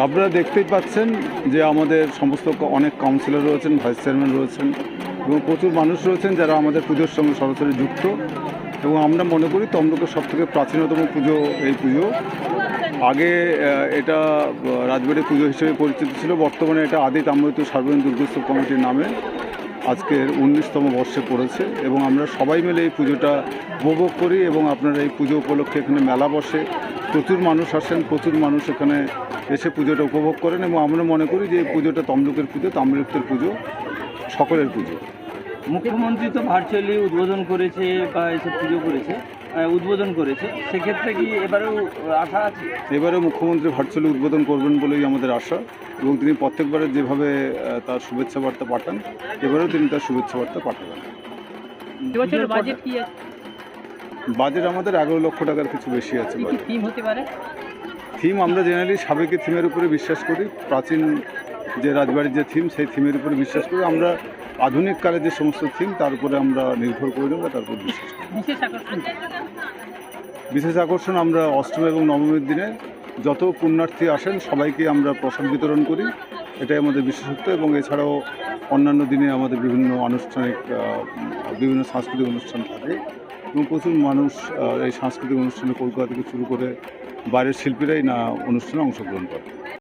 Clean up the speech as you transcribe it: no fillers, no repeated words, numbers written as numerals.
আপনারা দেখতেই পাচ্ছেন যে আমাদের সমস্ত অনেক কাউন্সিলর রয়েছেন, ভাইস চেয়ারম্যান রয়েছেন এবং প্রচুর মানুষ রয়েছেন যারা আমাদের পুজোর সঙ্গে সরাসরি যুক্ত। এবং আমরা মনে করি তমলুকের সবথেকে প্রাচীনতম পুজো এই পুজো। আগে এটা রাজবাড়ি পুজো হিসেবে পরিচিত ছিল, বর্তমানে এটা আদি তাম্রলিপ্ত সার্বজনীন দুর্গোৎসব কমিটির নামে আজকের 19তম বর্ষে পড়েছে। এবং আমরা সবাই মিলে এই পুজোটা উপভোগ করি এবং আপনারা এই পুজো উপলক্ষে এখানে মেলা বসে, প্রচুর মানুষ আসেন, প্রচুর মানুষ এখানে এসে পুজোটা উপভোগ করেন। এবং আমরা মনে করি যে এই পুজোটা তমলুকের পুজো, তাম্রলিপ্তের পুজো, সকলের পুজো। মুখ্যমন্ত্রী তো ভার্চুয়ালি উদ্বোধন করেছে বা এসে পুজো করেছে, উদ্বোধন করেছে, সেক্ষেত্রে কি এবারেও আশা আছে? এবারেও মুখ্যমন্ত্রী ভার্চুয়ালি উদ্বোধন করবেন বলেই আমাদের আশা। এবং তিনি প্রত্যেকবারে যেভাবে তার শুভেচ্ছা বার্তা পাঠান, এবারেও তিনি তার শুভেচ্ছা বার্তা পাঠাবেন। বাজেট কি আছে? বাজেট আমাদের 11 লক্ষ টাকার কিছু বেশি আছে। থিম হতে পারে? থিম আমরা জেনারেলি সাবেকি থিমের উপরে বিশ্বাস করি। প্রাচীন যে রাজবাড়ির যে থিম, সেই থিমের উপরে বিশ্বাস করি। আমরা আধুনিক কালে যে সমস্ত থিম তার উপরে আমরা নির্ভর করে নেব, তার উপর বিশ্বাস করি। বিশেষ আকর্ষণ আমরা অষ্টমী এবং নবমীর দিনে যত পুণ্যার্থী আসেন সবাইকে আমরা প্রসাদ বিতরণ করি, এটাই আমাদের বিশেষত্ব। এবং এছাড়াও অন্যান্য দিনে আমাদের বিভিন্ন বিভিন্ন সাংস্কৃতিক অনুষ্ঠান থাকে এবং প্রচুর মানুষ এই সাংস্কৃতিক অনুষ্ঠানে কলকাতা থেকে শুরু করে বাইরের শিল্পীরাই অনুষ্ঠানে অংশগ্রহণ করে।